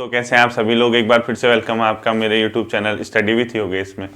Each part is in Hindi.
तो कैसे हैं आप सभी लोग। एक बार फिर से वेलकम है आपका मेरे YouTube channel study with Yogesh में।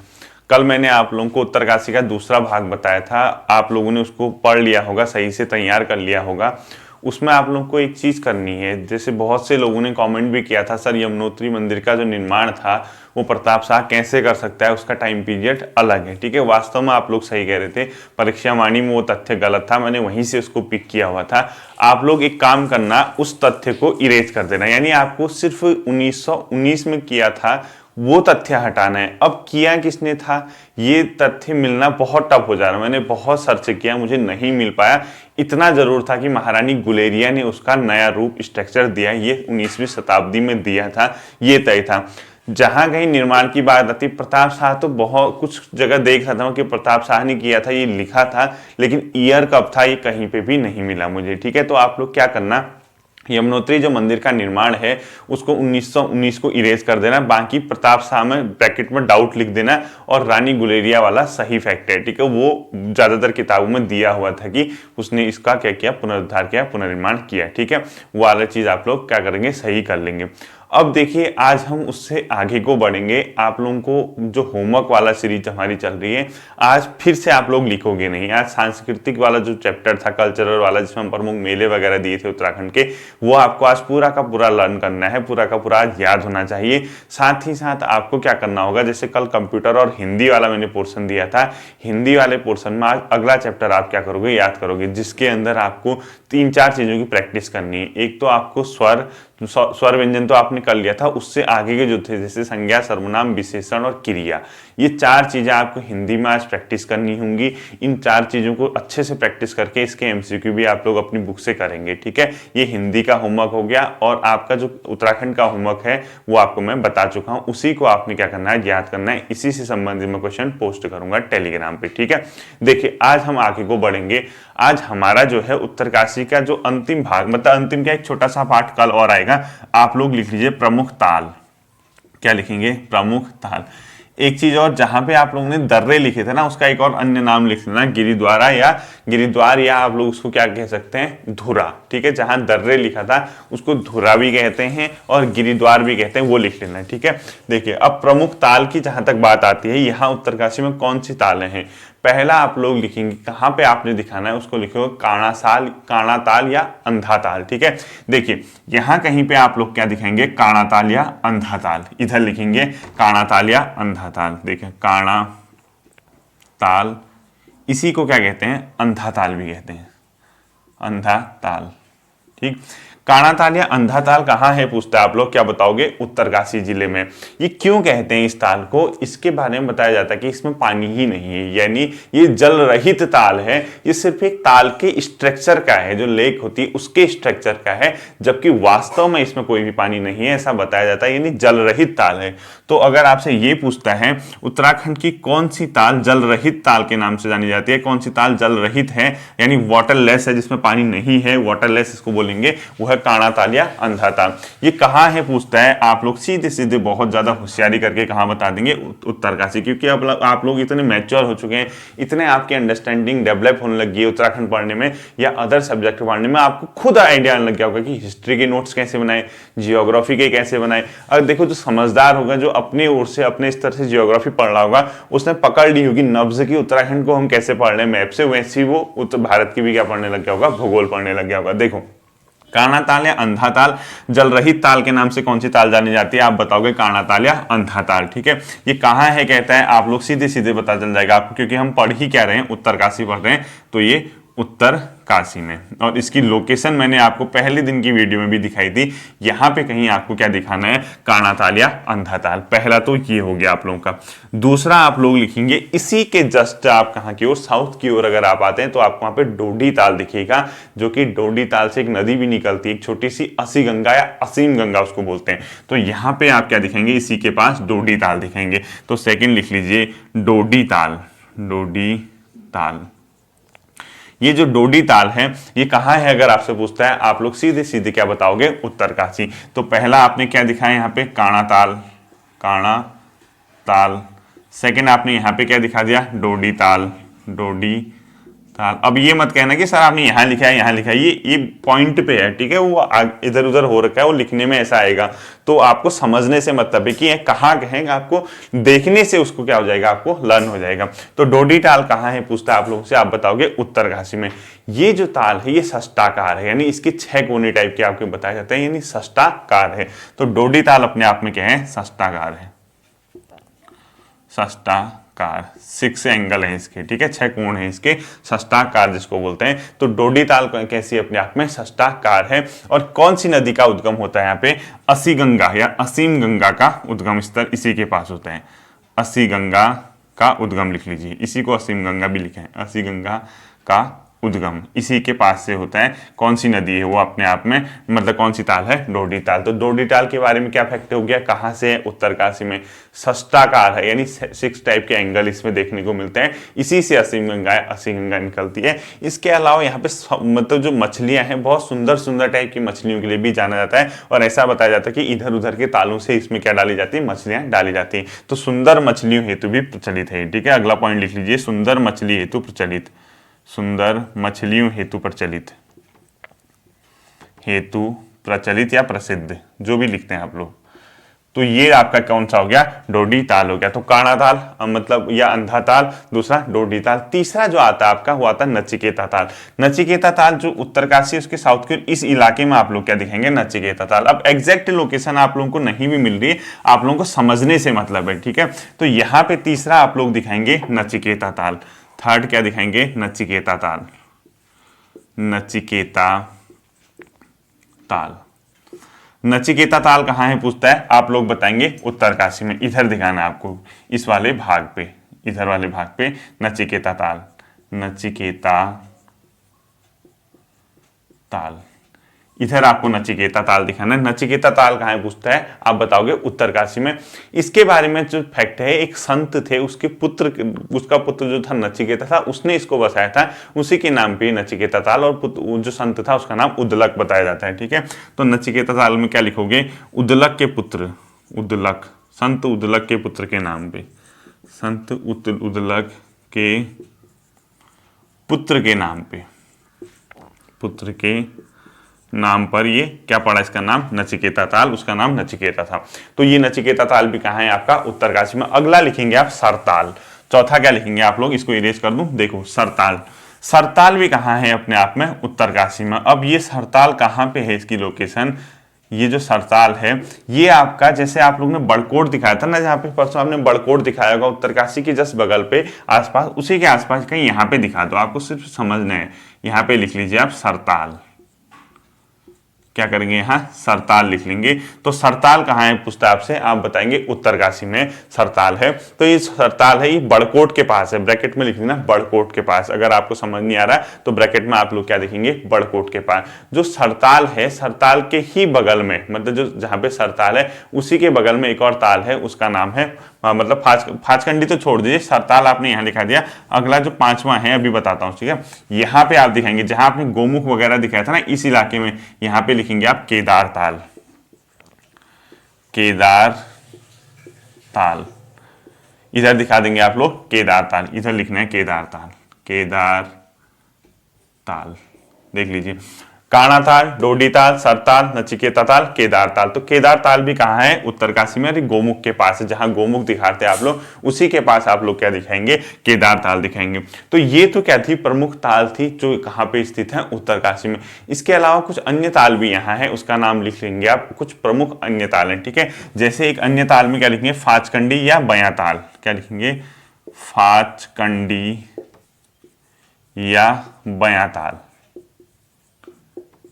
कल मैंने आप लोगों को उत्तरकाशी का दूसरा भाग बताया था। आप लोगों ने उसको पढ़ लिया होगा, सही से तैयार कर लिया होगा। उसमें आप लोगों को एक चीज़ करनी है, जैसे बहुत से लोगों ने कमेंट भी किया था, सर यमुनोत्री मंदिर का जो निर्माण था वो प्रताप शाह कैसे कर सकता है, उसका टाइम पीरियड अलग है। ठीक है, वास्तव में आप लोग सही कह रहे थे, परीक्षा वाणी में वो तथ्य गलत था, मैंने वहीं से उसको पिक किया हुआ था। आप लोग एक काम करना, उस तथ्य को इरेज कर देना, यानी आपको सिर्फ 1919 में किया था वो तथ्य हटाना है। अब किया किसने था, ये तथ्य मिलना बहुत टफ हो जा रहा है। मैंने बहुत सर्च किया, मुझे नहीं मिल पाया। इतना जरूर था कि महारानी गुलेरिया ने उसका नया रूप स्ट्रक्चर दिया, ये 19वीं शताब्दी में दिया था, ये तय था। जहां कहीं निर्माण की बात आती, प्रताप शाह तो बहुत कुछ जगह देख रहा था कि प्रताप शाह ने किया था, ये लिखा था, लेकिन ईयर कब था ये कहीं पे भी नहीं मिला मुझे। ठीक है, तो आप लोग क्या करना, यमुनोत्री जो मंदिर का निर्माण है उसको 1919 को इरेज कर देना, बाकी प्रताप शाह में ब्रैकेट में डाउट लिख देना, और रानी गुलेरिया वाला सही फैक्ट है। ठीक है, वो ज्यादातर किताबों में दिया हुआ था कि उसने इसका क्या किया, पुनरुद्धार किया, पुनर्निर्माण किया। ठीक है, वो वाला चीज आप लोग क्या करेंगे, सही कर लेंगे। अब देखिए, आज हम उससे आगे को बढ़ेंगे। आप लोगों को जो होमवर्क वाला सीरीज हमारी चल रही है, आज फिर से आप लोग लिखोगे नहीं। आज सांस्कृतिक वाला जो चैप्टर था, कल्चरल वाला, जिसमें हम प्रमुख मेले वगैरह दिए थे उत्तराखंड के, वो आपको आज पूरा का पूरा लर्न करना है, पूरा का पूरा आज याद होना चाहिए। साथ ही साथ आपको क्या करना होगा, जैसे कल कंप्यूटर और हिंदी वाला मैंने पोर्शन दिया था, हिंदी वाले पोर्शन में आज अगला चैप्टर आप क्या करोगे, याद करोगे, जिसके अंदर आपको 3-4 चीजों की प्रैक्टिस करनी है। एक तो आपको स्वर व्यंजन तो आपने कर लिया था, उससे आगे के जो थे जैसे संज्ञा, सर्वनाम, विशेषण और क्रिया, ये 4 चीजें आपको हिंदी में आज प्रैक्टिस करनी होंगी। इन 4 चीजों को अच्छे से प्रैक्टिस करके इसके एमसीक्यू भी आप लोग अपनी बुक से करेंगे। ठीक है, ये हिंदी का होमवर्क हो गया, और आपका जो उत्तराखंड का होमवर्क है वो आपको मैं बता चुका हूं, उसी को आपने क्या करना है, याद करना है। इसी से संबंधित मैं क्वेश्चन पोस्ट करूंगा टेलीग्राम पे। ठीक है, देखिए आज हम आगे को बढ़ेंगे। आज हमारा जो है उत्तरकाशी का जो अंतिम भाग, मतलब अंतिम क्या, एक छोटा सा पार्ट कल और आएगा। आप लोग लिख लीजिए प्रमुख ताल। क्या लिखेंगे, प्रमुख ताल। एक चीज और, जहां पे आप लोगों ने दर्रे लिखे थे ना, उसका एक और अन्य नाम लिख लेना, गिरिद्वारा या गिरिद्वार, या आप लोग उसको क्या कह सकते हैं, धुरा। ठीक है, जहां दर्रे लिखा था उसको धुरा भी कहते हैं और गिरिद्वार भी कहते हैं, वो लिख लेना है। ठीक है, देखिए अब प्रमुख ताल की जहां तक बात आती है, यहाँ उत्तरकाशी में कौन सी तालें हैं। पहला आप लोग लिखेंगे, कहां पे आपने दिखाना है उसको लिखोगे, काणा ताल या अंधा ताल। ठीक है, देखिए यहां कहीं पे आप लोग क्या दिखाएंगे, काणा ताल या अंधा ताल, इधर लिखेंगे काणा ताल या अंधा ताल। देखिए काणा ताल, इसी को क्या कहते हैं, अंधा ताल भी कहते हैं, अंधा ताल। ठीक, काणा ताल या अंधा ताल कहाँ है पूछता है, आप लोग क्या बताओगे, उत्तरकाशी जिले में। ये क्यों कहते हैं इस ताल को, इसके बारे में बताया जाता है कि इसमें पानी ही नहीं है, यानी ये जल रहित ताल है। ये सिर्फ एक ताल के स्ट्रक्चर का है, जो लेक होती है उसके स्ट्रक्चर का है, जबकि वास्तव में इसमें कोई भी पानी नहीं है, ऐसा बताया जाता है, यानी जल रहित ताल है। तो अगर आपसे ये पूछता है उत्तराखंड की कौन सी ताल जल रहित ताल के नाम से जानी जाती है, कौन सी ताल जल रहित है, यानी वाटरलेस है, जिसमें पानी नहीं है, वाटरलेस इसको बोलेंगे, वो है काणा ताल या अंधा ताल। ये कहाँ है पूछता है, आप लोग सीधे सीधे बहुत ज्यादा होशियारी करके कहाँ बता देंगे, उत्तरकाशी। क्योंकि अब आप लोग इतने मैच्योर हो चुके हैं, इतने आपकी अंडरस्टैंडिंग डेवलप होने लगी है उत्तराखंड पढ़ने में या अदर सब्जेक्ट पढ़ने में, आपको खुद आइडिया आने लग गया होगा कि हिस्ट्री के नोट्स कैसे बनाए, जियोग्राफी के कैसे बनाए। अगर देखो, जो समझदार होगा, जो अपने ओर से अपने स्तर से जियोग्राफी पढ़ रहा होगा, उसने पकड़ ली होगी नब्ज की उत्तराखंड को हम कैसे पढ़ रहे हैं मैप से, वैसे ही वो उत्तर भारत की भी क्या पढ़ने लग गया होगा, भूगोल पढ़ने लग गया होगा। देखो काणा ताल या अंधा ताल, जल रहित ताल के नाम से कौन सी ताल जानी जाती है, आप बताओगे काणा ताल या अंधा ताल। ठीक है, ये कहाँ है कहता है, आप लोग सीधे सीधे पता चल जाएगा आपको, क्योंकि हम पढ़ ही क्या रहे हैं, उत्तरकाशी पढ़ रहे हैं, तो ये उत्तरकाशी में। और इसकी लोकेशन मैंने आपको पहले दिन की वीडियो में भी दिखाई थी, यहाँ पे कहीं आपको क्या दिखाना है, काणा ताल या अंधा ताल। पहला तो ये हो गया आप लोगों का। दूसरा आप लोग लिखेंगे, इसी के जस्ट आप कहाँ की ओर, साउथ की ओर अगर आप आते हैं तो आपको वहां पे डोडी ताल दिखेगा, जो कि डोडी ताल से एक नदी भी निकलती है, एक छोटी सी असी गंगा या असीम गंगा उसको बोलते हैं। तो यहाँ पे आप क्या दिखेंगे, इसी के पास डोडी ताल दिखेंगे। तो सेकेंड लिख लीजिए डोडी ताल, डोडी ताल। ये जो डोडी ताल है ये कहाँ है अगर आपसे पूछता है, आप लोग सीधे सीधे क्या बताओगे, उत्तरकाशी। तो पहला आपने क्या दिखाया यहाँ पे, काणा ताल, काणा ताल। सेकंड आपने यहाँ पे क्या दिखा दिया, डोडी ताल, डोडी ताल। अब ये मत कहना कि सर आपने यहाँ लिखा है यहाँ लिखा है, ये पॉइंट पे है, ठीक है, वो इधर उधर हो रखा है, वो लिखने में ऐसा आएगा। तो आपको समझने से मतलब है कि ये कहाँ कहेंगे, आपको देखने से उसको क्या हो जाएगा, आपको लर्न हो जाएगा। तो डोडी ताल कहाँ है पूछता है आप लोगों से, आप बताओगे उत्तरकाशी में। ये जो ताल है ये षष्ठाकार है, यानी इसके 6 कोने टाइप के आपको बताए जाते हैं, यानी षष्ठाकार है। तो डोडी ताल अपने आप में क्या है, षष्ठाकार है, षष्ठाकार। 6 एंगल है इसके, ठीक है, 6 कोण है इसके, षष्ठाकार जिसको बोलते हैं। तो डोडी ताल कैसी अपने आप में, षष्ठाकार है। और कौन सी नदी का उद्गम होता है यहाँ पे, असी गंगा या असीम गंगा का उद्गम स्थल इसी के पास होता है। असी गंगा का उद्गम लिख लीजिए, इसी को असीम गंगा भी लिखे हैं, असी गंगा का उद्गम इसी के पास से होता है। कौन सी नदी है वो अपने आप में, मतलब कौन सी ताल है, डोडी ताल। तो डोडी ताल के बारे में क्या फैक्ट हो गया, कहाँ से है, उत्तरकाशी में, षष्ठाकार है, यानी 6 टाइप के एंगल इसमें देखने को मिलते हैं, इसी से असीम गंगा निकलती है। इसके अलावा यहाँ पे मतलब जो मछलियां हैं, बहुत सुंदर सुंदर टाइप की मछलियों के लिए भी जाना जाता है, और ऐसा बताया जाता है कि इधर उधर के तालों से इसमें क्या डाली जाती है, मछलियां डाली जाती है। तो सुंदर मछलियों हेतु भी प्रचलित है, ठीक है, अगला पॉइंट लिख लीजिए, सुंदर मछली हेतु प्रचलित, सुंदर मछलियों हेतु प्रचलित, हेतु प्रचलित या प्रसिद्ध, जो भी लिखते हैं आप लोग। तो ये आपका कौन सा हो गया, डोडी ताल हो गया। तो काणा ताल मतलब या अंधा ताल, दूसरा डोडी ताल। तीसरा जो आता है आपका वो आता है नचिकेता ताल। नचिकेता ताल जो उत्तरकाशी उसके साउथ के इस इलाके में आप लोग क्या दिखेंगे, नचिकेता ताल। अब एग्जैक्ट लोकेशन आप लोगों को नहीं भी मिल रही है, आप लोगों को समझने से मतलब है, ठीक है। तो यहाँ पे तीसरा आप लोग दिखाएंगे नचिकेता ताल। थर्ड क्या दिखाएंगे, नचिकेता ताल, नचिकेता ताल। नचिकेता ताल कहाँ है पूछता है, आप लोग बताएंगे उत्तरकाशी में। इधर दिखाना है आपको, इस वाले भाग पे, इधर वाले भाग पे नचिकेता ताल, नचिकेता ताल, इधर आपको नचिकेता ताल दिखाना है। नचिकेता ताल कहाँ है पूछता है, आप बताओगे उत्तरकाशी में। इसके बारे में जो फैक्ट है, एक संत थे, उसके पुत्र, उसका पुत्र जो था नचिकेता था, उसने इसको बसाया था, उसी के नाम पे नचिकेता ताल। और जो संत था उसका नाम उद्दलक बताया जाता है, ठीक है। तो नचिकेता ताल में क्या लिखोगे, उद्दलक के पुत्र, उद्दलक, संत उद्दलक के पुत्र के नाम पे, संत उद्दलक के पुत्र के नाम पे, पुत्र के नाम पर ये क्या पड़ा, इसका नाम नचिकेता ताल, उसका नाम नचिकेता था। तो ये नचिकेता ताल भी कहाँ है आपका, उत्तरकाशी में। अगला लिखेंगे आप सरताल। चौथा क्या लिखेंगे आप लोग, इसको इरेज कर दूं, देखो सरताल। सरताल भी कहाँ है अपने आप में, उत्तरकाशी में। अब ये सरताल कहाँ पे है, इसकी लोकेशन, ये जो सरताल है ये आपका, जैसे आप लोग ने बड़कोट दिखाया था ना, जहाँ पे परसों आपने बड़कोट दिखाया होगा, उत्तरकाशी के जस्ट बगल पे आसपास, उसी के आसपास कहीं यहाँ पे दिखा दो, आपको सिर्फ समझना है। यहाँ पे लिख लीजिए आप सरताल, क्या करेंगे, यहाँ सरताल लिख लेंगे। तो सरताल कहाँ है पूछता है आपसे, आप बताएंगे उत्तरकाशी में सरताल है। तो ये सरताल है, ये बड़कोट के पास है, ब्रैकेट में लिख लेना बड़कोट के पास। अगर आपको समझ नहीं आ रहा है तो ब्रैकेट में आप लोग क्या देखेंगे, बड़कोट के पास। जो सरताल है, सरताल के ही बगल में, मतलब जो जहाँ पे सरताल है उसी के बगल में एक और ताल है, उसका नाम है मतलब फाचकंडी तो छोड़ दीजिए, सरताल आपने यहाँ दिखा दिया। अगला जो 5वां है अभी बताता हूँ, ठीक है। यहाँ पे आप दिखाएंगे, जहां आपने गोमुख वगैरह दिखाया था ना, इस इलाके में, यहाँ पे लिखेंगे आप केदार ताल, केदार ताल। इधर दिखा देंगे आप लोग केदार ताल, इधर लिखना है केदार ताल, केदार ताल, देख लीजिए। काणा ताल, डोडी ताल, सरताल, नचिकेता ताल, केदार ताल। तो केदार ताल भी कहाँ है, उत्तरकाशी में, गोमुख के पास है, जहां गोमुख दिखाते हैं आप लोग, उसी के पास आप लोग क्या दिखाएंगे, केदार ताल दिखाएंगे। तो ये तो क्या थी, प्रमुख ताल थी जो कहाँ पे स्थित है, उत्तरकाशी में। इसके अलावा कुछ अन्य ताल भी यहाँ है, उसका नाम लिख लेंगे आप, कुछ प्रमुख अन्य ताल है, ठीक है। जैसे एक अन्य ताल में क्या लिखेंगे, फाचकंडी या बयां ताल, क्या लिखेंगे, फाचकंडी या बयां ताल,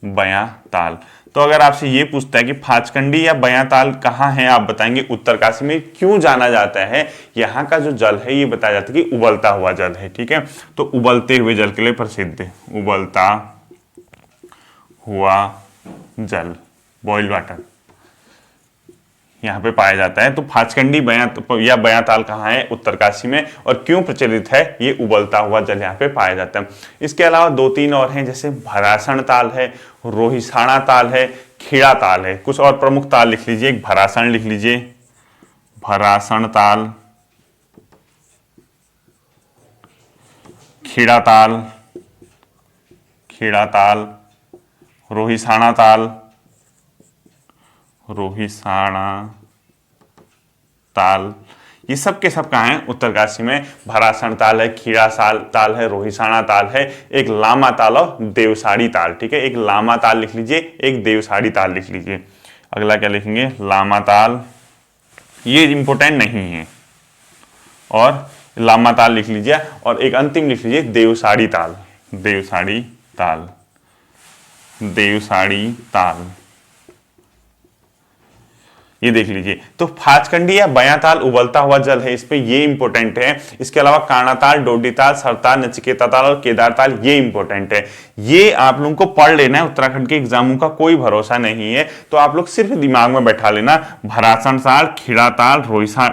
बयां ताल। तो अगर आपसे ये पूछता है कि फाचकंडी या बयां ताल कहाँ है, आप बताएंगे उत्तरकाशी में। क्यों जाना जाता है, यहाँ का जो जल है ये बताया जाता है कि उबलता हुआ जल है, ठीक है। तो उबलते हुए जल के लिए प्रसिद्ध है, उबलता हुआ जल, बॉइल्ड वाटर, यहाँ पे पाया जाता है। तो फाचकंडी या बयां ताल कहाँ है, उत्तरकाशी में। और क्यों प्रचलित है, ये उबलता हुआ जल यहाँ पे पाया जाता है। इसके अलावा 2-3 और हैं, जैसे भरासण ताल है, रोहिसाणा ताल है, खीड़ा ताल है। कुछ और प्रमुख ताल लिख लीजिए, एक भरासण लिख लीजिए, भरासण ताल, खीड़ा ताल, खेड़ा ताल, रोहिसाणा ताल, रोहिसाणा ताल, ये सब के सब कहाँ हैं? उत्तरकाशी में। भरासण ताल है, खीड़ा ताल है, रोहिसाणा ताल है, एक लामा ताल और देवसाड़ी ताल। ठीक है, एक लामा ताल लिख लीजिए, एक देवसाड़ी ताल लिख लीजिए। अगला क्या लिखेंगे? लामा ताल, ये इंपोर्टेंट नहीं है, और लामा ताल लिख लीजिए, और एक अंतिम लिख लीजिए देवसाड़ी ताल, देवसाड़ी ताल, देवसाड़ी ताल, ये देख लीजिए। तो फाचकंडी या बयाताल उबलता हुआ जल है, इस पे ये इंपॉर्टेंट है। इसके अलावा कानाताल, डोडीताल, सरताल, नचिकेता ताल और केदारताल, ये इंपॉर्टेंट है। ये आप लोगों को पढ़ लेना है, उत्तराखंड के एग्जामों का कोई भरोसा नहीं है, तो आप लोग सिर्फ दिमाग में बैठा लेना। भरासण ताल, खीड़ा ताल,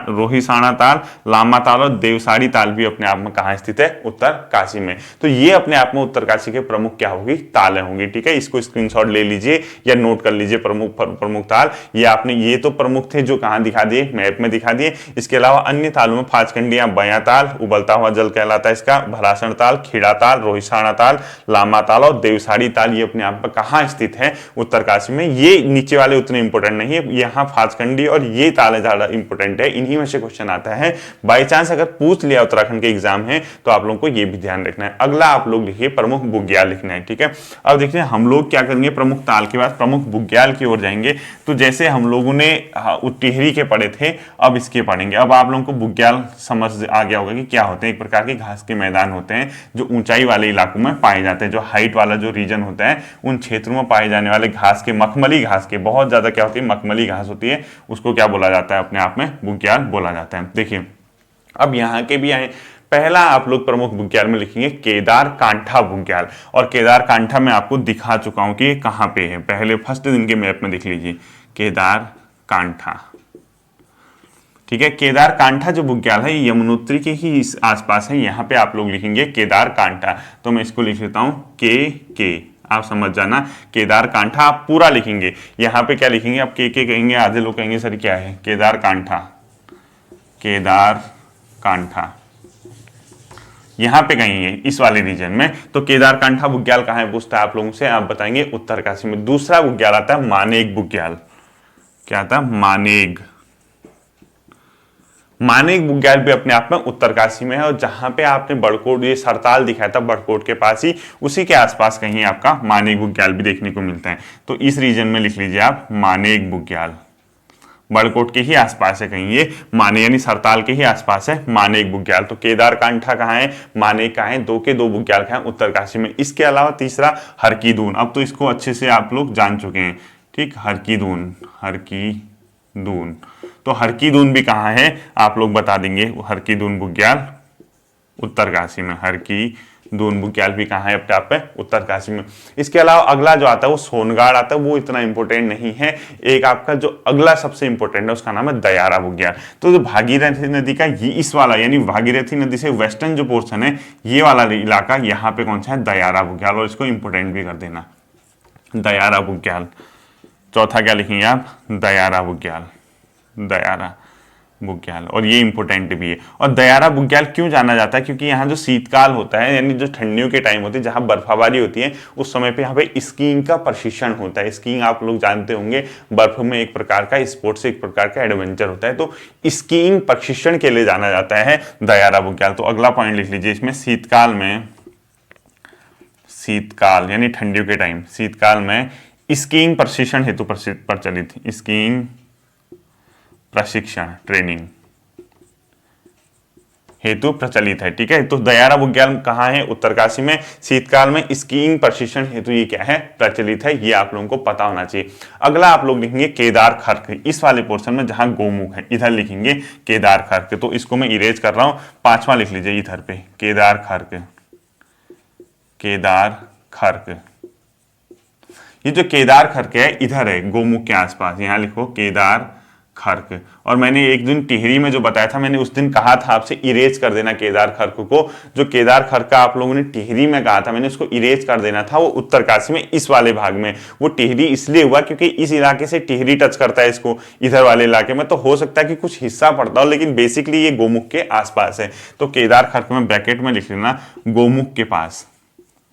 रोहिसाणा ताल, लामा ताल और देवसाड़ी ताल भी अपने आप में कहाँ स्थित है? उत्तरकाशी में। तो ये अपने आप में उत्तरकाशी के प्रमुख क्या होगी? तालें होंगी। ठीक है, इसको स्क्रीनशॉट ले लीजिए या नोट कर लीजिए। प्रमुख ताल ये आपने, ये तो प्रमुख थे जो कहां दिखा दिए? मैप में दिखा दिए। इसके अलावा अन्य तालों में फाचकंडी या बयाताल, उबलता हुआ जल कहलाता है इसका, भरासण ताल, खीड़ा ताल, रोहिसाणा ताल, लामा ताल और देवसाड़ी ताल, ये अपने आप में कहां स्थित है? उत्तरकाशी में। ये नीचे वाले उतने इंपोर्टेंट नहीं है, यहाँ फाचकंडी और ये ताले ज्यादा इंपोर्टेंट है, इन्हीं में से क्वेश्चन आता है। बाई चांस अगर पूछ लिया उत्तराखंड के एग्जाम है तो आप लोगों को ये भी ध्यान रखना है। अगला आप लोग लिखिए प्रमुख बुग्याल लिखना है। ठीक है, अब देखिए हम लोग क्या करेंगे, प्रमुख ताल के बाद प्रमुख बुग्याल की ओर जाएंगे। तो जैसे हम लोगों ने टिहरी के पढ़े थे, अब इसके पढ़ेंगे। अब आप लोगों को बुग्याल समझ आ गया होगा कि क्या होते हैं। एक प्रकार के घास के मैदान होते हैं जो ऊंचाई वाले इलाकों में पाए जाते हैं, जो हाइट वाला जो रीजन होता है उन क्षेत्रों में पाए जाने वाले घास के, मखमली घास के, बहुत ज्यादा क्या होती है? मखमली घास होती है, उसको क्या बोला जाता है? अपने आप में बुग्याल बोला जाता है। देखिए अब यहाँ के भी आए। पहला आप लोग प्रमुख बुग्याल में लिखेंगे केदार कांठा बुग्याल, और केदार कांठा मैं आपको दिखा चुका हूं कि ये कहां पे है। पहले फर्स्ट दिन के मैप में देख लीजिए, केदार कांठा। ठीक है, केदार कांठा जो बुग्याल है यमुनोत्री के ही इस आसपास है, यहां पे आप लोग लिखेंगे केदार कांठा। तो मैं इसको लिख लेता हूं के, आप समझ जाना। केदार कांठा आप पूरा लिखेंगे। यहां पे क्या लिखेंगे? आप के कहेंगे, आधे लोग कहेंगे सर क्या है? केदार कांठा, केदार कांठा यहां पे कहेंगे इस वाले रीजन में। तो केदार कांठा बुग्याल कहां है पूछता है आप लोगों से, आप बताएंगे उत्तरकाशी में। दूसरा बुग्याल आता है मानेक बुग्याल। क्या आता है? मानेक। मानेक बुग्याल भी अपने आप में उत्तरकाशी में है, और जहां पे आपने बड़कोट, ये सरताल दिखाया था बड़कोट के पास ही, उसी के आसपास कहीं आपका मानेक बुग्याल भी देखने को मिलता है। तो इस रीजन में लिख लीजिए आप मानेक बुग्याल। बड़कोट के ही आसपास है कहीं ये, माने यानी सरताल के ही आसपास है मानेक बुग्याल। तो केदार कांठा कहाँ है? मानेक कहाँ है? दो के दो बुग्याल कहाँ है? उत्तरकाशी में। इसके अलावा तीसरा हरकीदून। अब तो इसको अच्छे से आप लोग जान चुके हैं। ठीक, हरकीदून, हरकीदून। तो हरकीदून भी कहाँ है? आप लोग बता देंगे। हरकीदून बुग्याल उत्तरकाशी में। हरकीदून बुग्याल भी कहाँ है? अपने आप में उत्तरकाशी में। इसके अलावा अगला जो आता है वो सोनगाड़ आता है, वो इतना इंपॉर्टेंट नहीं है। एक आपका जो अगला सबसे इंपॉर्टेंट है उसका नाम है दयारा बुग्याल। तो जो भागीरथी नदी का ये इस वाला, यानी भागीरथी नदी से वेस्टर्न जो पोर्शन है ये वाला इलाका, यहाँ पे कौन सा है? दयारा बुग्याल। और इसको इंपॉर्टेंट भी कर देना, दयारा बुग्याल। चौथा क्या लिखेंगे आप? दयारा बुग्याल, दयारा बुग्याल। और ये इंपॉर्टेंट भी है। और दयारा बुग्याल क्यों जाना जाता है? क्योंकि यहाँ जो शीतकाल होता है, यानी जो ठंडियों के टाइम होती है, जहाँ बर्फबारी होती है, उस समय पे यहाँ पे स्कीइंग का प्रशिक्षण होता है। स्कीइंग आप लोग जानते होंगे, बर्फ में एक प्रकार का स्पोर्ट्स, एक प्रकार का एडवेंचर होता है। तो स्कीइंग प्रशिक्षण के लिए जाना जाता है दयारा बुग्याल। तो अगला पॉइंट लिख लीजिए इसमें, शीतकाल में, शीतकाल यानी ठंडियों के टाइम, शीतकाल में स्कीइंग प्रशिक्षण हेतु प्रचलित, स्कीइंग प्रशिक्षण, ट्रेनिंग हेतु प्रचलित है। ठीक है, तो दयारा बुग्याल कहाँ है? उत्तरकाशी में। शीतकाल में स्कीइंग प्रशिक्षण हेतु ये क्या है? प्रचलित है। ये आप लोगों को पता होना चाहिए। अगला आप लोग लिखेंगे केदार खर्क। इस वाले पोर्शन में जहां गोमुख है इधर लिखेंगे केदार खर्क। तो इसको मैं इरेज कर रहा हूं। पांचवा लिख लीजिए इधर पे, केदार खर्क, केदार खर्क। ये जो केदार खर्क है इधर है गोमुख के आसपास, यहां लिखो केदार खर्क। और मैंने एक दिन टिहरी में जो बताया था, मैंने उस दिन कहा था आपसे इरेज कर देना केदार खर्क को। जो केदार खर्क आप लोगों ने टिहरी में कहा था, मैंने उसको इरेज कर देना था। वो उत्तरकाशी में इस वाले भाग में, वो टिहरी इसलिए हुआ क्योंकि इस इलाके से टिहरी टच करता है इसको, इधर वाले इलाके में। तो हो सकता है कि कुछ हिस्सा पड़ता हो, लेकिन बेसिकली ये गोमुख के आसपास है। तो केदार खर्क में ब्रैकेट में लिख लेना गोमुख के पास,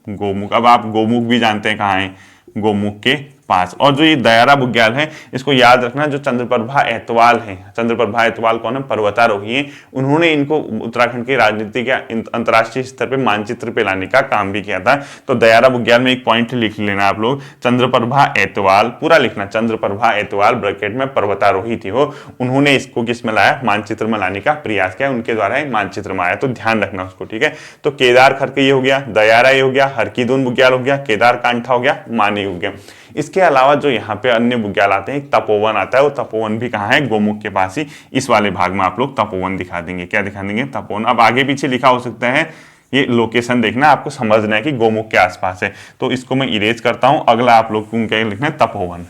गोमुख। अब आप गोमुख भी जानते हैं कहाँ है, गोमुख के पास। और जो ये दयारा बुग्याल है, इसको याद रखना, जो चंद्रप्रभा एतवाल है, चंद्रप्रभा एतवाल कौन है, पर्वतारोही हैं, उन्होंने इनको उत्तराखंड की राजनीति के अंतर्राष्ट्रीय स्तर पे मानचित्र पे लाने का काम भी किया था। तो दयारा बुग्याल में एक पॉइंट लिख लेना आप लोग, चंद्रप्रभा एतवाल, पूरा लिखना, चंद्रप्रभा एतवाल ब्रैकेट में पर्वतारोही थी वो, उन्होंने इसको किस में लाया, मानचित्र में लाने का प्रयास किया, उनके द्वारा मानचित्र में आया, तो ध्यान रखना उसको, ठीक है। तो केदार खर्क ये हो गया, दयारा ये हो गया, हरकीदून बुग्याल हो गया, केदार कांठा हो गया, माने हो गया। इसके अलावा जो यहाँ पे अन्य बुग्याल आते हैं, तपोवन आता है, वो तपोवन भी कहाँ है, गोमुख के पास ही। इस वाले भाग में आप लोग तपोवन दिखा देंगे, क्या दिखा देंगे, तपोवन। अब आगे पीछे लिखा हो सकता है, ये लोकेशन देखना, आपको समझना है कि गोमुख के आसपास है, तो इसको मैं इरेज करता हूं। अगला आप लोग को क्या लिखना है, तपोवन।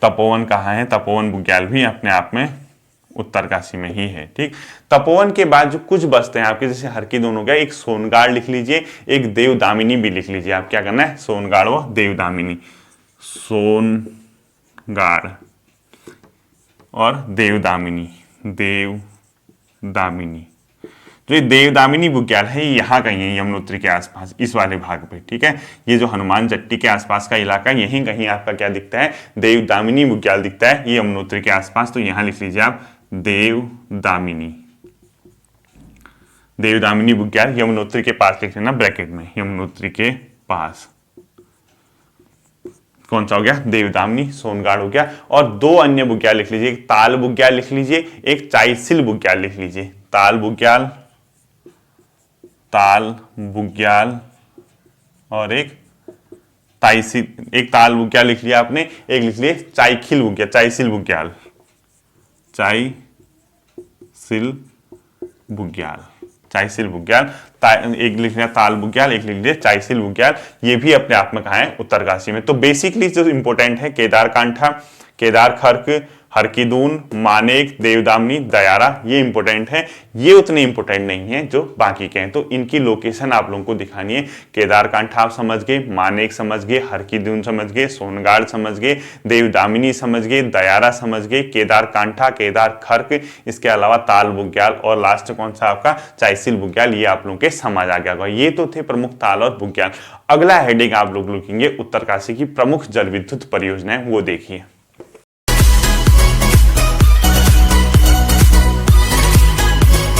तपोवन कहाँ है, तपोवन बुग्याल भी अपने आप में उत्तरकाशी में ही है, ठीक। तपोवन के बाद जो कुछ बसते हैं आपके, जैसे हरकीदून हो गया, एक सोनगाड़ लिख लीजिए, एक देवदामिनी भी लिख लीजिए। आप क्या करना है, सोनगाड़ व देवदामिनी, सोनगाड़ और देवदामिनी, देवदामिनी। जो ये देवदामिनी बुग्याल है, यहाँ कहीं है, यमुनोत्री के आसपास, इस वाले भाग पे, ठीक है। ये जो हनुमान चट्टी के आसपास का इलाका, यहीं कहीं आपका क्या दिखता है, देवदामिनी बुग्याल दिखता है, ये यमुनोत्री के आसपास। तो यहाँ लिख लीजिए आप देवदामिनी, देवदामिनी बुग्याल यमुनोत्री के पास लिख लेना ब्रैकेट में, यमुनोत्री के पास। कौन सा हो गया, देवदामिनी, सोनगाड़ हो गया। और दो अन्य बुग्याल लिख लीजिए, एक ताल बुग्याल लिख लीजिए, एक चाईसिल बुग्याल लिख लीजिए। ताल बुग्याल, ताल बुग्याल और एक ताईसिल, एक ताल बुग्याल लिख लिया आपने, एक लिख लिए चाईखिल बुग्याल, चाईसिल बुग्याल, चाईसिल बुग्याल, चाईसिल बुग्याल। एक लिख लिया ताल बुग्याल, एक लिख लिया चाईसिल बुग्याल। ये भी अपने आप में कहाँ है, उत्तरकाशी में। तो बेसिकली जो इंपॉर्टेंट है, केदार कांठा, केदार खर्क, हरकीदून, मानेक, देवदामिनी, दयारा, ये इंपॉर्टेंट है। ये उतने इंपॉर्टेंट नहीं है जो बाकी के हैं, तो इनकी लोकेशन आप लोगों को दिखानी है। केदार कांठा आप समझ गए, मानेक समझ गए, हरकीदून समझ गए, सोनगाड़ समझ गए, देवदामिनी समझ गए, दयारा समझ गए, केदार कांठा, केदार खर्क, इसके अलावा ताल बुग्याल और लास्ट कौन सा आपका, चाईसिल बुग्याल। ये आप लोगों के समझ आ गया होगा। ये तो थे प्रमुख ताल और बुग्याल। अगला हेडिंग आप लोग लिखेंगे उत्तरकाशी की प्रमुख जल विद्युत परियोजनाएं, वो देखिए।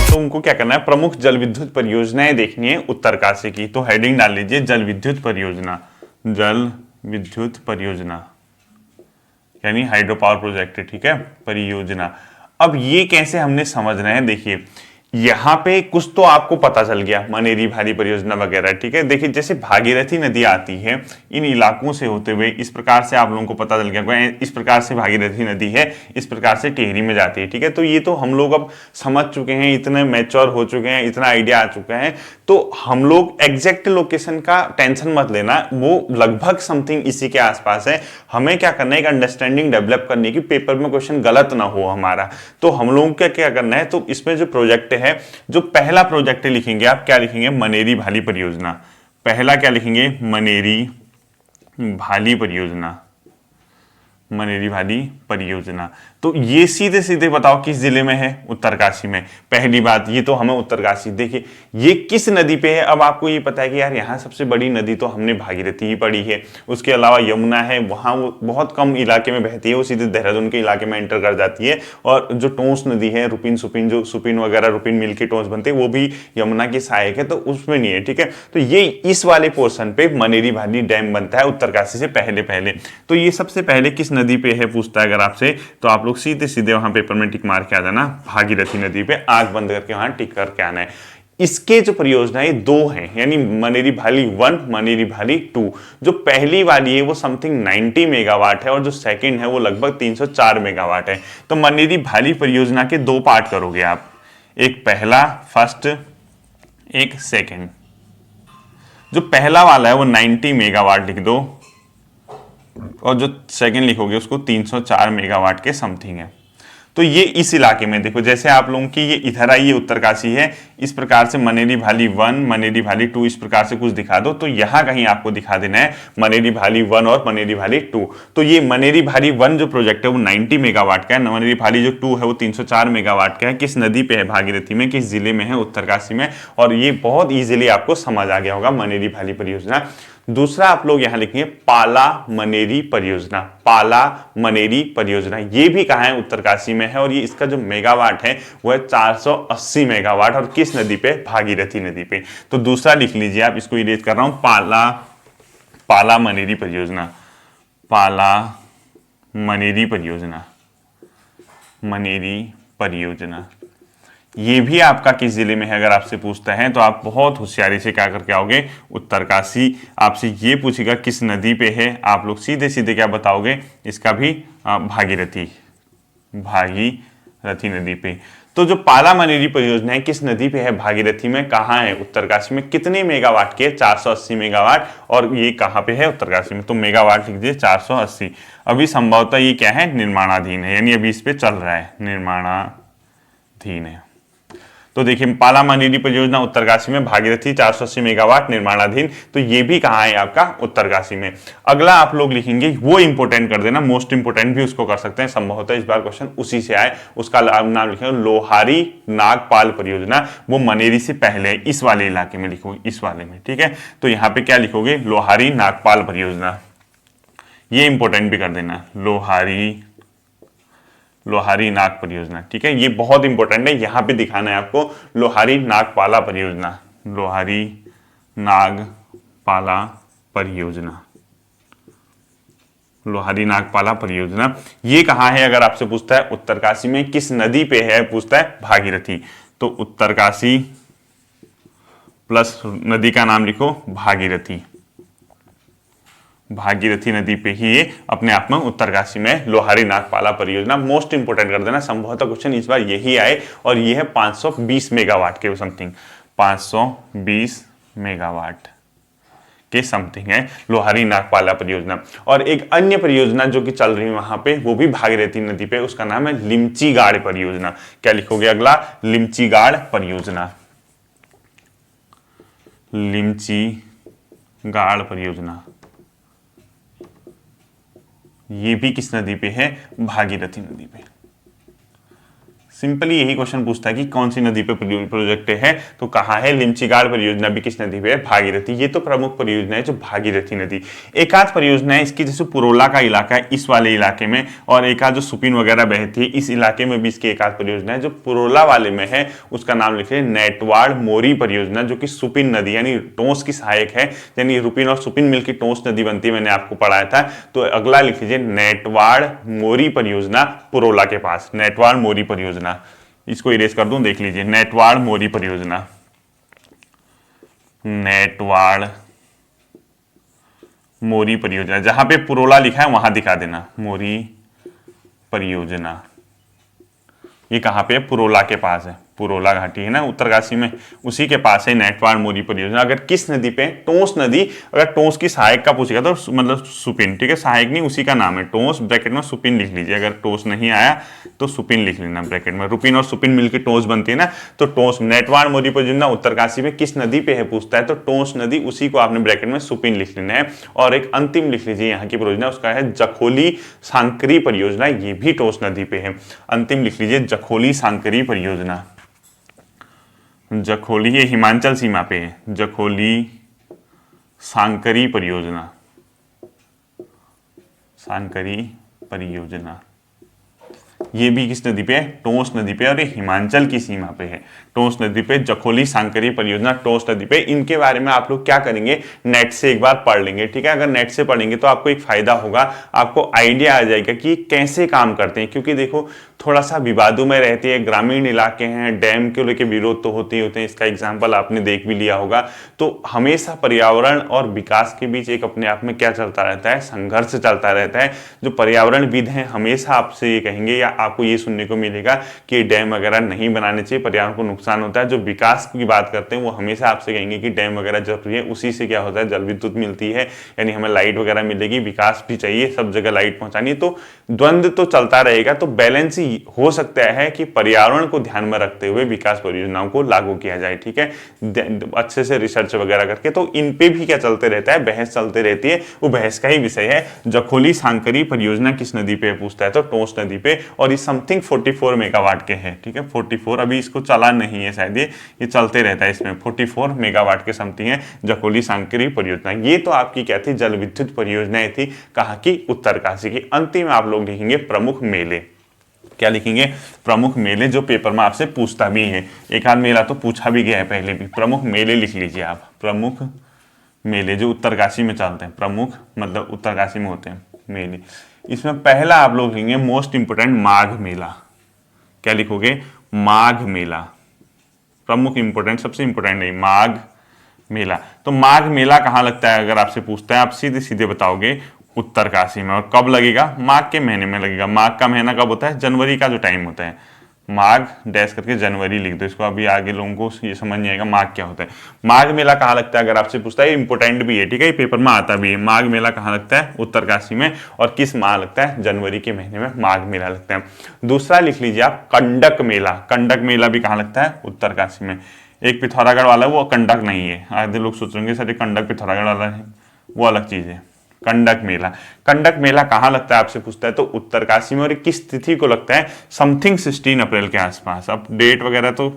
तो उनको क्या करना है, प्रमुख जल विद्युत परियोजनाएं देखनी है उत्तरकाशी की। तो हेडिंग डाल लीजिए जल विद्युत परियोजना, जल विद्युत परियोजना यानी हाइड्रो पावर प्रोजेक्ट, ठीक है, परियोजना। अब ये कैसे हमने समझना है, देखिए यहाँ पे कुछ तो आपको पता चल गया, मनेरी भारी परियोजना वगैरह, ठीक है। देखिए जैसे भागीरथी नदी आती है इन इलाकों से होते हुए, इस प्रकार से आप लोगों को पता चल गया, इस प्रकार से भागीरथी नदी है, इस प्रकार से टिहरी में जाती है, ठीक है। तो ये तो हम लोग अब समझ चुके हैं, इतने मैच्योर हो चुके हैं, इतना आइडिया आ चुका है, तो हम लोग एग्जैक्ट लोकेशन का टेंशन मत लेना, वो लगभग समथिंग इसी के आसपास है। हमें क्या करना है, एक अंडरस्टैंडिंग डेवलप करने की, पेपर में क्वेश्चन गलत ना हो हमारा। तो हम लोगों को क्या करना है, तो इसमें जो प्रोजेक्ट है, जो पहला प्रोजेक्ट लिखेंगे आप, क्या लिखेंगे, मनेरी भाली परियोजना। पहला क्या लिखेंगे, मनेरी भाली परियोजना, मनेरी भाली परियोजना। तो ये सीधे सीधे बताओ किस जिले में है, उत्तरकाशी में। पहली बात ये तो हमें उत्तरकाशी, देखिए ये किस नदी पे है। अब आपको ये पता है कि यार यहाँ सबसे बड़ी नदी तो हमने भागीरथी ही पढ़ी है, उसके अलावा यमुना है, वहाँ वो बहुत कम इलाके में बहती है, वो सीधे देहरादून के इलाके में एंटर कर जाती है। और जो टोंस नदी है, रुपिन सुपिन, जो सुपिन वगैरह रुपिन मिल के टोंस बनते हैं, वो भी यमुना की सहायक है, तो उसमें नहीं है, ठीक है। तो ये इस वाले पोर्शन पे मनेरी भाली डैम बनता है उत्तरकाशी से पहले पहले। तो ये सबसे पहले किस नदी पे है पूछता है अगर आपसे, तो आप लोग सीधे सीधे वहां पेपर में टिक मार के आ जाना, भागीरथी नदी पे आंख बंद करके वहां टिक करके आना है। इसके जो परियोजनाएं दो हैं, यानी मनेरी भाली 1, मनेरी भाली 2। जो पहली वाली है वो समथिंग 90 मेगावाट है और जो सेकंड है वो लगभग 304 मेगावाट है। तो मनेरी भाली परियोजना के दो पार्ट करोगे आप, एक पहला फर्स्ट, एक सेकंड। जो पहला वाला है वो 90 मेगावाट लिख दो और जो सेकंड लिखोगे उसको 304 मेगावाट के समथिंग है। तो ये इस इलाके में देखो, जैसे आप लोगों की ये इधर आई, ये उत्तरकाशी है, इस प्रकार से मनेरी भाली 1, मनेरी भाली 2 इस प्रकार से कुछ दिखा दो, तो यहां कहीं आपको दिखा देना है मनेरी भाली 1 और मनेरी भाली 2। तो ये मनेरी भाली 1 जो प्रोजेक्ट है वो 90 मेगावाट का है, मनेरी भाली जो 2 है वो 304 मेगावाट का है। किस नदी पे है? भागीरथी में। किस जिले में है? उत्तरकाशी में। और ये बहुत इजीली आपको समझ आ गया होगा मनेरी भाली परियोजना। दूसरा आप लोग यहां लिखेंगे पाला मनेरी परियोजना। पाला मनेरी परियोजना ये भी कहां है? उत्तरकाशी में है, और ये इसका जो मेगावाट है वो है 480 मेगावाट, और किस नदी पे? भागीरथी नदी पे। तो दूसरा लिख लीजिए आप, इसको इरेज कर रहा हूं, पाला मनेरी परियोजना। पाला मनेरी परियोजना, मनेरी परियोजना ये भी आपका किस जिले में है अगर आपसे पूछता है तो आप बहुत होशियारी से क्या करके आओगे? उत्तरकाशी। आपसे ये पूछेगा किस नदी पे है, आप लोग सीधे सीधे क्या बताओगे? इसका भी भागीरथी, भागीरथी नदी पे। तो जो पाला मनेरी परियोजना है किस नदी पे है? भागीरथी में। कहाँ है? उत्तरकाशी में। कितने मेगावाट की है? 480 मेगावाट। और ये कहाँ पे है? उत्तरकाशी में। तो मेगावाट लिख दीजिए 480। अभी संभवतः ये क्या है? निर्माणाधीन है, यानी अभी इस पे चल रहा है, निर्माणाधीन है। तो देखिए पाला मनेरी परियोजना उत्तरकाशी में, भागीरथी 480 मेगावाट निर्माणाधीन। तो ये भी कहाँ है? आपका उत्तरकाशी में। अगला आप लोग लिखेंगे, वो इंपोर्टेंट कर देना, मोस्ट इंपोर्टेंट भी उसको कर सकते हैं, संभवतः इस बार क्वेश्चन उसी से आए। उसका नाम लिखेंगे लोहारी नागपाल परियोजना। वो मनेरी से पहले इस वाले इलाके में लिखोगे, इस वाले में, ठीक है। तो यहाँ पे क्या लिखोगे? लोहारी नागपाल परियोजना। ये इंपोर्टेंट भी कर देना, लोहारी नाग परियोजना, ठीक है। ये बहुत इंपॉर्टेंट है, यहां पे दिखाना है आपको लोहारी नागपाला परियोजना। लोहारी नागपाला परियोजना, लोहारी नागपाला परियोजना ये कहां है अगर आपसे पूछता है? उत्तरकाशी में। किस नदी पे है? पूछता है भागीरथी। तो उत्तरकाशी प्लस नदी का नाम लिखो भागीरथी। भागीरथी नदी पे ही ये अपने आप में उत्तरकाशी में लोहारी नागपाला परियोजना। मोस्ट इंपोर्टेंट कर देना, संभवतः क्वेश्चन इस बार यही आए। और ये है 520 मेगावाट के समथिंग, 520 मेगावाट के समथिंग है लोहारी नागपाला परियोजना। और एक अन्य परियोजना जो कि चल रही है वहां पे, वो भी भागीरथी नदी पे, उसका नाम है लिमचीगाड़ परियोजना। क्या लिखोगे अगला? लिमचीगाड़ परियोजना। लिमचीगाड़ परियोजना ये भी किस नदी पे है? भागीरथी नदी पे। सिंपली यही क्वेश्चन पूछता है कि कौन सी नदी पे प्रोजेक्ट है, तो कहाँ है? लिमचीगाड़ परियोजना भी किस नदी पे है? भागीरथी। ये तो प्रमुख परियोजना है जो भागीरथी नदी। एक आध परियोजना है इसकी, जैसे पुरोला का इलाका है इस वाले इलाके में, और एक आध जो सुपिन वगैरह बहती है इस इलाके में भी इसकी एक आध परियोजना है। जो पुरोला वाले में है उसका नाम लिखिए नेटवाड़ मोरी परियोजना, जो कि सुपिन नदी यानी टोंस की सहायक है, यानी रुपिन और सुपिन मिलकर टोंस नदी बनती है, मैंने आपको पढ़ाया था। तो अगला लिख लीजिए नेटवाड़ मोरी परियोजना, पुरोला के पास। नेटवाड़ मोरी परियोजना, इसको इरेज कर दूं, देख लीजिए नेटवाड़ मोरी परियोजना। नेटवाड़ मोरी परियोजना, जहां पे पुरोला लिखा है वहां दिखा देना मोरी परियोजना। ये कहां पे है? पुरोला के पास है, पुरोला घाटी है ना उत्तरकाशी में, उसी के पास है नेटवाड़ मोरी परियोजना। अगर किस नदी पे? टोंस नदी। अगर टोंस की सहायक का पूछेगा तो मतलब सुपिन, ठीक है, सहायक नहीं उसी का नाम है टोंस, ब्रैकेट में सुपिन लिख लीजिए। अगर टोंस नहीं आया तो सुपिन लिख लेना ब्रैकेट में। रुपिन और सुपिन मिलकर टोंस बनती है ना, तो टोंस। नेटवाड़ मोरी परियोजना उत्तरकाशी में किस नदी पे है पूछता है तो टोंस नदी, उसी को आपने ब्रैकेट में सुपिन लिख लेना है। और एक अंतिम लिख लीजिए यहाँ की परियोजना, उसका है जखोली सांकरी परियोजना, ये भी टोंस नदी पे है। अंतिम लिख लीजिए जखोली सांकरी परियोजना। जखोली ये हिमाचल सीमा पे है, जखोली सांकरी परियोजना, सांकरी परियोजना ये भी किस नदी पे है? टोंस नदी पे, और ये हिमाचल की सीमा पे है। टोंस नदी पे जखोली सांकरी परियोजना, टोंस नदी पे। इनके बारे में आप लोग क्या करेंगे? नेट से एक बार पढ़ लेंगे, ठीक है। अगर नेट से पढ़ेंगे तो आपको एक फायदा होगा, आपको आइडिया आ जाएगा कि कैसे काम करते हैं। क्योंकि देखो थोड़ा सा विवादों में रहते हैं, ग्रामीण इलाके हैं, डैम के लेके विरोध तो होते ही होते हैं, इसका एग्जाम्पल आपने देख भी लिया होगा। तो हमेशा पर्यावरण और विकास के बीच एक अपने आप में क्या चलता रहता है? संघर्ष चलता रहता है। जो पर्यावरणविद हैं हमेशा आपसे ये कहेंगे या आपको ये सुनने को मिलेगा कि डैम वगैरह नहीं बनाने चाहिए, पर्यावरण को नुकसान होता है। जो विकास की बात करते हैं वो हमेशा आपसे कहेंगे कि डैम वगैरह जरूरी है, उसी से क्या होता है, जल विद्युत मिलती है, यानी हमें लाइट वगैरह मिलेगी, विकास भी चाहिए, सब जगह लाइट पहुंचानी, तो द्वंद्व तो चलता रहेगा। तो बैलेंस ही हो सकता है कि पर्यावरण को ध्यान में रखते हुए विकास परियोजनाओं को लागू किया जाए, ठीक है, अच्छे से रिसर्च वगैरह करके। तो इन पे भी क्या चलते रहता है, बहस चलते रहती है, वो बहस का ही विषय है। जखोली सांकरी परियोजना किस नदी पे पूछता है, तो टोंस नदी पे, और ये समथिंग 44 मेगावाट के है, ठीक है, 44, अभी इसको चला नहीं है शायद, ये चलते रहता है, इसमें 44 मेगावाट के समथिंग है जखोली सांकरी परियोजना। ये तो आपकी क्या थी, जल विद्युत परियोजनाएं थी, कहाँ की, उत्तरकाशी की। अंतिम आप लोग लिखेंगे प्रमुख मेले। क्या लिखेंगे, प्रमुख मेले, जो पेपर में आपसे पूछता भी है, एक आध मेला तो पूछा भी गया है पहले भी। प्रमुख मेले लिख लीजिए आप, प्रमुख मेले जो उत्तरकाशी में चलते हैं, प्रमुख मतलब उत्तरकाशी में होते हैं मेले। इसमें पहला आप लोग लिखेंगे मोस्ट इंपोर्टेंट माघ मेला। क्या लिखोगे, माघ मेला, प्रमुख इंपोर्टेंट, सबसे इंपोर्टेंट नहीं, माघ मेला। तो माघ मेला कहाँ लगता है, अगर आपसे पूछता है, आप सीधे सीधे बताओगे उत्तरकाशी में। और कब लगेगा, माघ के महीने में लगेगा। माघ का महीना कब होता है, जनवरी का जो टाइम होता है, माघ डैश करके जनवरी लिख दो इसको, अभी आगे लोगों को ये समझ नहीं आएगा माघ क्या होता है। माघ मेला कहाँ लगता है, अगर आपसे पूछता है, इंपोर्टेंट भी है, ठीक है, ये पेपर में आता भी है। माघ मेला कहाँ लगता है, उत्तरकाशी में, और किस माह लगता है, जनवरी के महीने में माघ मेला लगता है। दूसरा लिख लीजिए आप कंडक मेला। कंडक मेला भी कहाँ लगता है, उत्तरकाशी में। एक पिथौरागढ़ वाला वो कंडक नहीं है, आधे लोग सोचेंगे सर कंडक पिथौरागढ़ वाला है, वो अलग चीज है। कंडक मेला, कंडक मेला कहाँ लगता है आपसे पूछता है, तो उत्तरकाशी में। और किस तिथि को लगता है, समथिंग 16 अप्रैल के आसपास। अब डेट वगैरह तो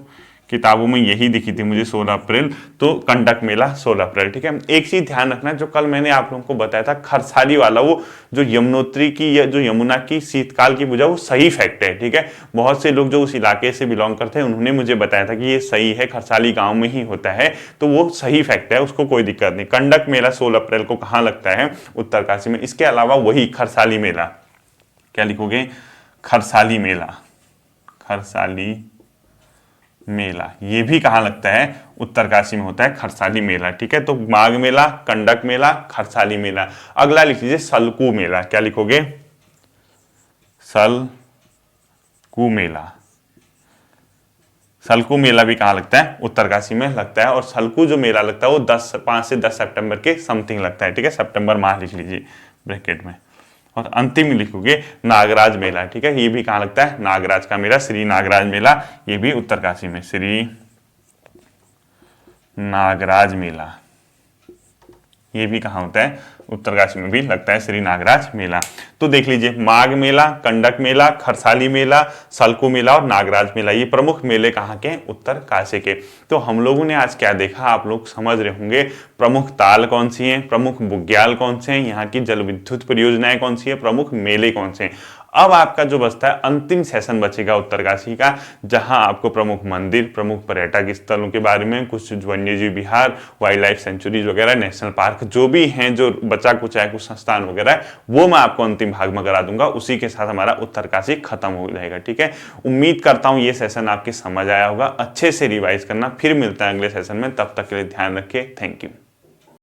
किताबों में यही दिखी थी मुझे, 16 अप्रैल, तो कंडक मेला 16 अप्रैल, ठीक है। एक चीज ध्यान रखना, जो कल मैंने आप लोगों को बताया था खरसाली वाला, वो जो यमुनोत्री की या जो यमुना की शीतकाल की पूजा, वो सही फैक्ट है, ठीक है। बहुत से लोग जो उस इलाके से बिलोंग करते हैं उन्होंने मुझे बताया था कि ये सही है, खरसाली गांव में ही होता है, तो वो सही फैक्ट है, उसको कोई दिक्कत नहीं। कंडक मेला 16 अप्रैल को कहाँ लगता है, उत्तरकाशी में। इसके अलावा वही खरसाली मेला, क्या लिखोगे, खरसाली मेला, खरसाली मेला, ये भी कहाँ लगता है, उत्तरकाशी में होता है, खरसाली मेला, ठीक है। तो माघ मेला, कंडक मेला, खरसाली मेला। अगला लिख लीजिए सलकू मेला। क्या लिखोगे, सलकू मेला। सलकू मेला भी कहाँ लगता है, उत्तरकाशी में लगता है। और सलकू जो मेला लगता है वो 5 से 10 सितंबर के समथिंग लगता है, ठीक है, सितंबर माह लिख लीजिए ब्रैकेट में। और अंतिम लिखोगे नागराज मेला, ठीक है, ये भी कहाँ लगता है, नागराज का मेला, श्री नागराज मेला, ये भी उत्तरकाशी में, श्री नागराज मेला, ये भी कहाँ होता है, उत्तरकाशी में भी लगता है, श्री नागराज मेला। तो देख लीजिए, माघ मेला, कंडक मेला, खरसाली मेला, सलकू मेला और नागराज मेला, ये प्रमुख मेले कहाँ के, उत्तरकाशी के। तो हम लोगों ने आज क्या देखा, आप लोग समझ रहे होंगे, प्रमुख ताल कौन सी हैं, प्रमुख बुग्याल कौन से हैं, यहाँ की जल विद्युत परियोजनाएं कौन सी है, प्रमुख मेले कौन से हैं। अब आपका जो बचता है अंतिम सेशन बचेगा उत्तरकाशी का, जहां आपको प्रमुख मंदिर, प्रमुख पर्यटक स्थलों के बारे में, कुछ वन्यजीव विहार, वाइल्ड लाइफ सेंचुरीज वगैरह, नेशनल पार्क जो भी हैं, जो बचा कुछ है, कुछ संस्थान वगैरह, वो मैं आपको अंतिम भाग में करा दूंगा। उसी के साथ हमारा उत्तरकाशी खत्म हो जाएगा, ठीक है। उम्मीद करता हूं ये सेशन आपके समझ आया होगा, अच्छे से रिवाइज करना। फिर मिलता है अगले सेशन में, तब तक के लिए ध्यान रखिए, थैंक यू।